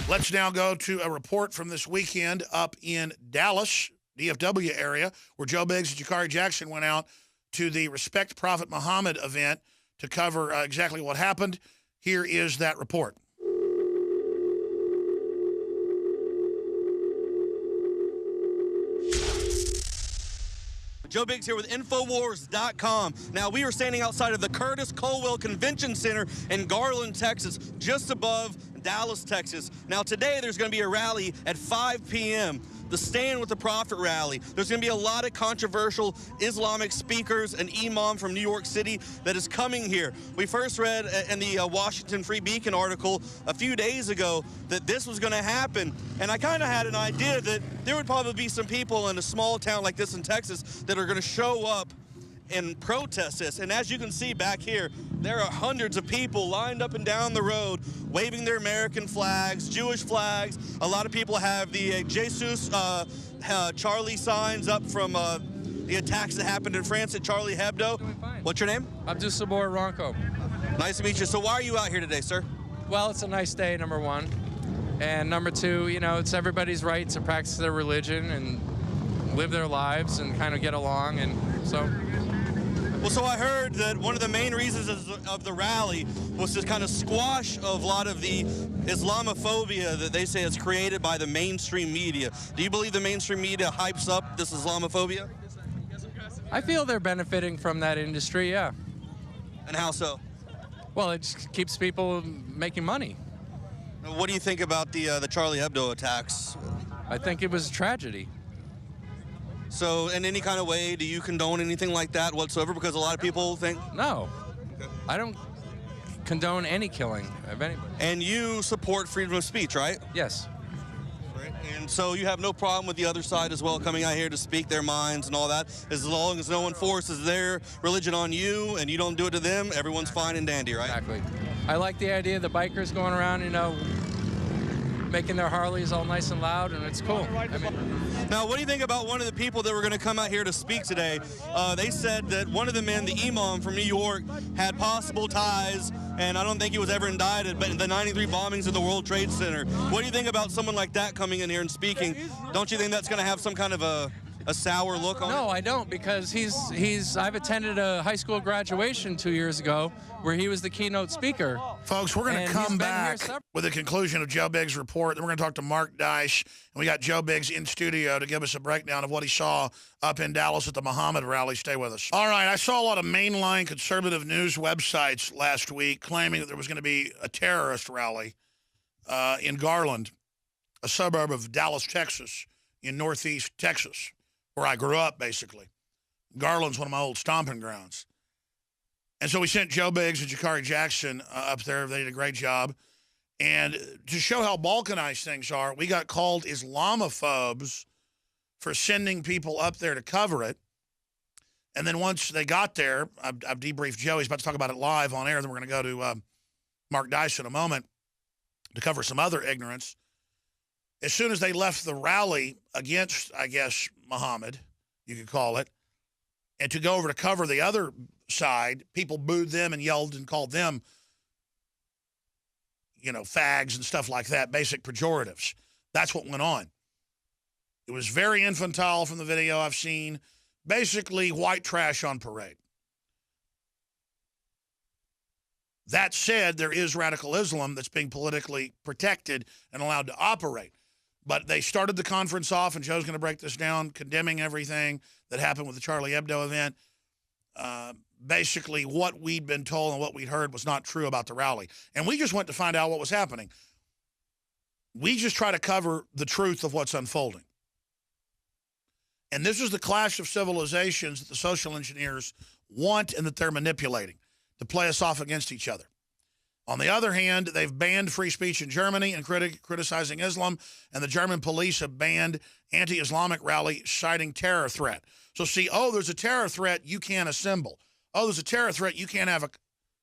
Let's now go to a report from this weekend up in Dallas, DFW area, where Joe Biggs and Jakari Jackson went out to the Respect Prophet Muhammad event to cover exactly what happened. Here is that report. Joe Biggs here with Infowars.com. Now, we are standing outside of the Curtis Colwell Convention Center in Garland, Texas, just above Dallas, Texas. Now, today there's going to be a rally at 5 p.m., the Stand with the Prophet rally. There's going to be a lot of controversial Islamic speakers and imam from New York City that is coming here. We first read in the Washington Free Beacon article a few days ago that this was going to happen, and I kind of had an idea that there would probably be some people in a small town like this in Texas that are going to show up and protest this. And as you can see back here, there are hundreds of people lined up and down the road waving their American flags, Jewish flags. A lot of people have the Jesus Charlie signs up from the attacks that happened in France at Charlie Hebdo. What's your name? Abdul Sabor Ronco. Nice to meet you. So why are you out here today, sir? Well, it's a nice day, number one. And number two, you know, it's everybody's right to practice their religion and live their lives and kind of get along. And so... Well, so I heard that one of the main reasons of the rally was to kind of squash a lot of the Islamophobia that they say is created by the mainstream media. Do you believe the mainstream media hypes up this Islamophobia? I feel they're benefiting from that industry, yeah. And how so? Well, it just keeps people making money. What do you think about the Charlie Hebdo attacks? I think it was a tragedy. So in any kind of way, do you condone anything like that whatsoever? Because a lot of people think... No. Okay. I don't condone any killing of anybody. And you support freedom of speech, right? Yes. Right. And so you have no problem with the other side as well coming out here to speak their minds and all that? As long as no one forces their religion on you and you don't do it to them, everyone's fine and dandy, right? Exactly. I like the idea of the bikers going around, you know, making their Harleys all nice and loud, and it's cool. I mean, now, what do you think about one of the people that were going to come out here to speak today? They said that one of the men, the imam from New York, had possible ties, and I don't think he was ever indicted, but in the 93 bombings of the World Trade Center. What do you think about someone like that coming in here and speaking? Don't you think that's going to have some kind of a sour look on it? No, I don't, because I've attended a high school graduation 2 years ago where he was the keynote speaker. Folks, we're going to come back with the conclusion of Joe Biggs' report. Then we're going to talk to Mark Dice, and we got Joe Biggs in studio to give us a breakdown of what he saw up in Dallas at the Muhammad rally. Stay with us. All right, I saw a lot of mainline conservative news websites last week claiming that there was going to be a terrorist rally in Garland, a suburb of Dallas, Texas, in northeast Texas, where I grew up, basically. Garland's one of my old stomping grounds. And so we sent Joe Biggs and Jakari Jackson up there. They did a great job. And to show how balkanized things are, we got called Islamophobes for sending people up there to cover it. And then once they got there, I've debriefed Joe. He's about to talk about it live on air. Then we're going to go to Mark Dice in a moment to cover some other ignorance. As soon as they left the rally against, I guess, Muhammad, you could call it, and to go over to cover the other side, people booed them and yelled and called them, you know, fags and stuff like that, basic pejoratives. That's what went on. It was very infantile from the video I've seen. Basically, white trash on parade. That said, there is radical Islam that's being politically protected and allowed to operate. But they started the conference off, and Joe's going to break this down, condemning everything that happened with the Charlie Hebdo event. Basically, what we'd been told and what we'd heard was not true about the rally. And we just went to find out what was happening. We just try to cover the truth of what's unfolding. And this is the clash of civilizations that the social engineers want and that they're manipulating to play us off against each other. On the other hand, they've banned free speech in Germany and criticizing Islam, and the German police have banned anti-Islamic rally citing terror threat. So see, oh, there's a terror threat, you can't assemble. Oh, there's a terror threat, you can't have a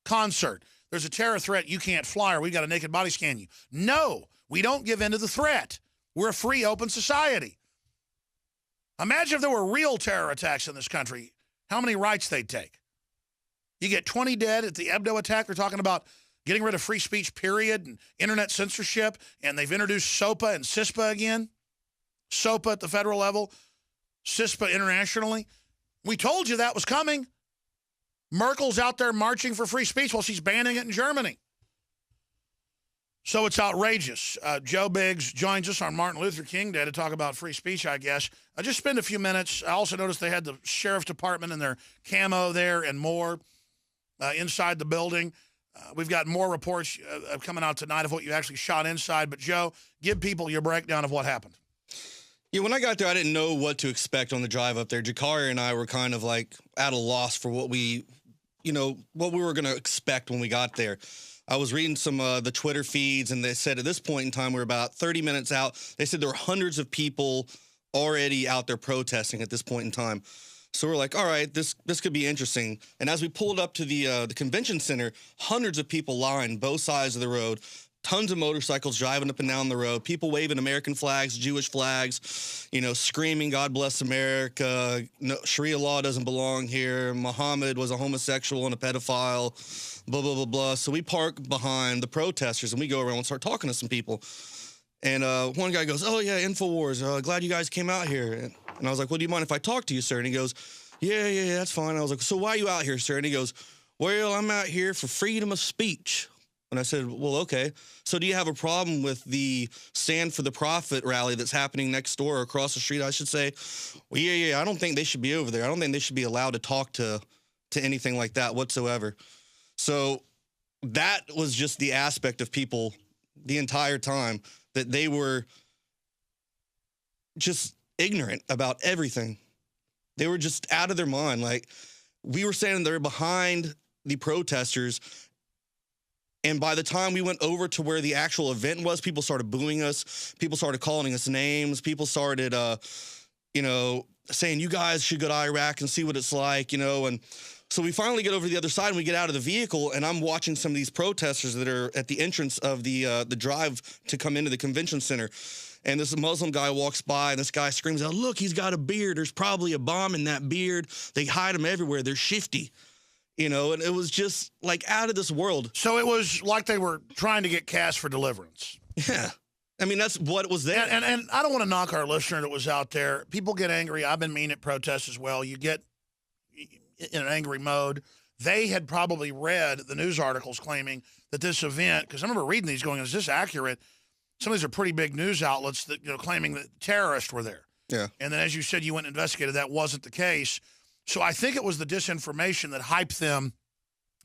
concert. There's a terror threat, you can't fly, or we got to naked body scan you. No, we don't give in to the threat. We're a free, open society. Imagine if there were real terror attacks in this country, how many rights they'd take. You get 20 dead at the Hebdo attack. They're talking about getting rid of free speech, period, and internet censorship, and they've introduced SOPA and CISPA again. SOPA at the federal level, CISPA internationally. We told you that was coming. Merkel's out there marching for free speech while she's banning it in Germany. So it's outrageous. Joe Biggs joins us on Martin Luther King Day to talk about free speech, I guess. I just spend a few minutes. I also noticed they had the sheriff's department and their camo there and more inside the building. We've got more reports coming out tonight of what you actually shot inside. But, Joe, give people your breakdown of what happened. Yeah, when I got there, I didn't know what to expect on the drive up there. Jakari and I were kind of like at a loss for what we were going to expect when we got there. I was reading some the Twitter feeds, and they said at this point in time, we're about 30 minutes out. They said there were hundreds of people already out there protesting at this point in time. So we're like, all right, this could be interesting. And as we pulled up to the convention center, hundreds of people lined both sides of the road, tons of motorcycles driving up and down the road, people waving American flags, Jewish flags, screaming, God bless America, no, Sharia law doesn't belong here, Muhammad was a homosexual and a pedophile, blah, blah, blah, blah. So we park behind the protesters, and we go around and start talking to some people. And one guy goes, oh, yeah, InfoWars, glad you guys came out here. And I was like, well, do you mind if I talk to you, sir? And he goes, yeah, that's fine. I was like, so why are you out here, sir? And he goes, well, I'm out here for freedom of speech. And I said, well, okay. So do you have a problem with the Stand for the Prophet rally that's happening next door or across the street, I should say? Well, yeah, I don't think they should be over there. I don't think they should be allowed to talk to anything like that whatsoever. So that was just the aspect of people the entire time, that they were just ignorant about everything. They were just out of their mind. Like, we were standing there behind the protesters, and by the time we went over to where the actual event was, people started booing us. People started calling us names. People started, saying, you guys should go to Iraq and see what it's like, And so we finally get over to the other side, and we get out of the vehicle, and I'm watching some of these protesters that are at the entrance of the drive to come into the convention center. And this Muslim guy walks by, and this guy screams out, look, he's got a beard. There's probably a bomb in that beard. They hide them everywhere. They're shifty. And it was just like out of this world. So it was like they were trying to get cast for deliverance. Yeah. I mean, that's what was there. And I don't want to knock our listener that was out there. People get angry. I've been mean at protests as well. You get in an angry mode. They had probably read the news articles claiming that this event, because I remember reading these going, is this accurate? Some of these are pretty big news outlets that, claiming that terrorists were there. Yeah. And then, as you said, you went and investigated. That wasn't the case. So I think it was the disinformation that hyped them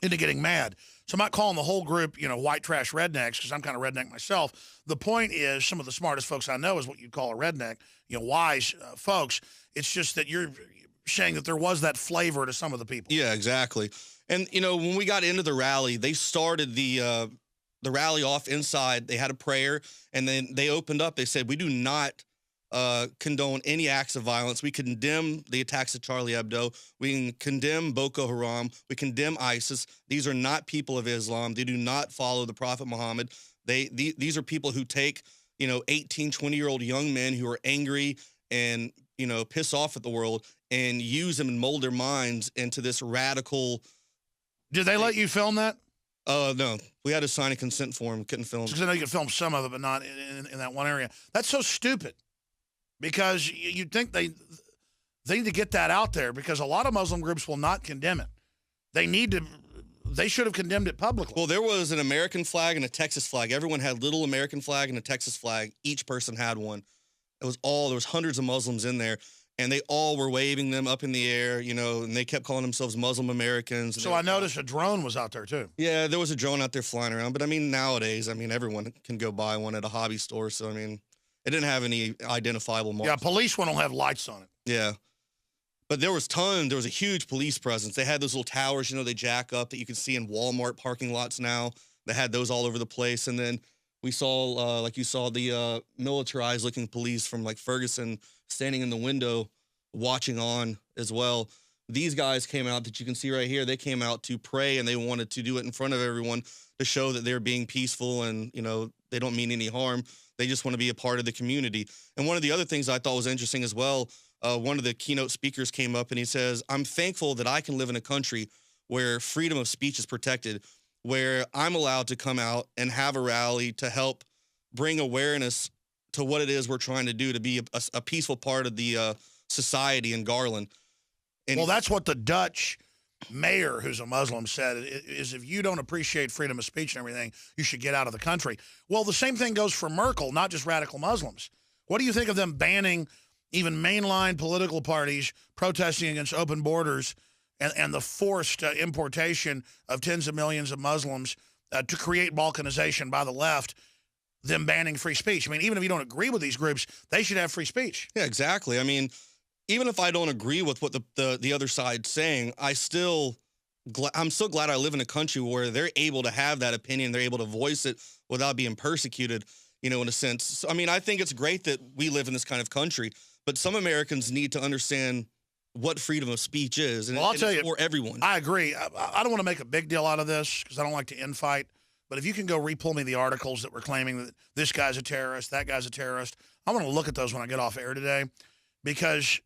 into getting mad. So I'm not calling the whole group, white trash rednecks, because I'm kind of redneck myself. The point is, some of the smartest folks I know is what you'd call a redneck, wise folks. It's just that you're saying that there was that flavor to some of the people. Yeah, exactly. And, when we got into the rally, they started the rally off inside. They had a prayer, and then they opened up. They said, we do not condone any acts of violence. We condemn the attacks at Charlie Hebdo. We condemn Boko Haram. We condemn ISIS. These are not people of Islam. They do not follow the Prophet Muhammad. These are people who take, 18, 20-year-old young men who are angry and, piss off at the world and use them and mold their minds into this radical. Did they let you film that? No. We had to sign a consent form. Couldn't film. Because I know you could film some of it, but not in that one area. That's so stupid. Because you'd think they need to get that out there, because a lot of Muslim groups will not condemn it. They should have condemned it publicly. Well, there was an American flag and a Texas flag. Everyone had little American flag and a Texas flag. Each person had one. There was hundreds of Muslims in there, and they all were waving them up in the air, and they kept calling themselves Muslim Americans. So I noticed a drone was out there too. Yeah, there was a drone out there flying around. But nowadays, everyone can go buy one at a hobby store. So, it didn't have any identifiable marks. Yeah, police one will have lights on it. Yeah. But there was a huge police presence. They had those little towers, they jack up that you can see in Walmart parking lots now. They had those all over the place. And then we saw, like you saw, the militarized-looking police from, like, Ferguson standing in the window watching on as well. These guys came out that you can see right here. They came out to pray, and they wanted to do it in front of everyone to show that they're being peaceful and, they don't mean any harm. They just want to be a part of the community. And one of the other things I thought was interesting as well, one of the keynote speakers came up and he says, I'm thankful that I can live in a country where freedom of speech is protected. where I'm allowed to come out and have a rally to help bring awareness to what it is we're trying to do to be a peaceful part of the society in Garland. And well, that's what the Dutch mayor, who's a Muslim, said, is if you don't appreciate freedom of speech and everything, you should get out of the country. Well, the same thing goes for Merkel, not just radical Muslims. What do you think of them banning even mainline political parties protesting against open borders and the forced importation of tens of millions of Muslims to create balkanization by the left, them banning free speech? I mean, even if you don't agree with these groups, they should have free speech. Yeah, exactly. I mean, even if I don't agree with what the other side's saying, I'm so glad I live in a country where they're able to have that opinion. They're able to voice it without being persecuted, in a sense. So, I mean, I think it's great that we live in this kind of country, but some Americans need to understand what freedom of speech is, and, well, I'll tell you, for everyone. I agree. I don't want to make a big deal out of this because I don't like to infight, but if you can go re-pull me the articles that were claiming that this guy's a terrorist, that guy's a terrorist, I want to look at those when I get off air today, because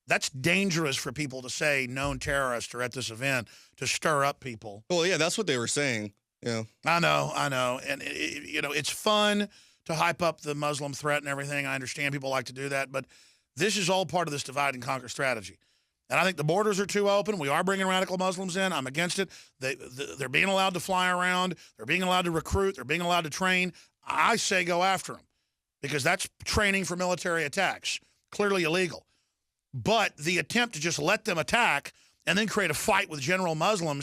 that's dangerous for people to say known terrorists are at this event to stir up people. Well, yeah, that's what they were saying. Yeah, I know. And, it's fun to hype up the Muslim threat and everything. I understand people like to do that, but this is all part of this divide and conquer strategy. And I think the borders are too open. We are bringing radical Muslims in. I'm against it. They're being allowed to fly around. They're being allowed to recruit. They're being allowed to train. I say go after them because that's training for military attacks. Clearly illegal. But the attempt to just let them attack and then create a fight with general Muslims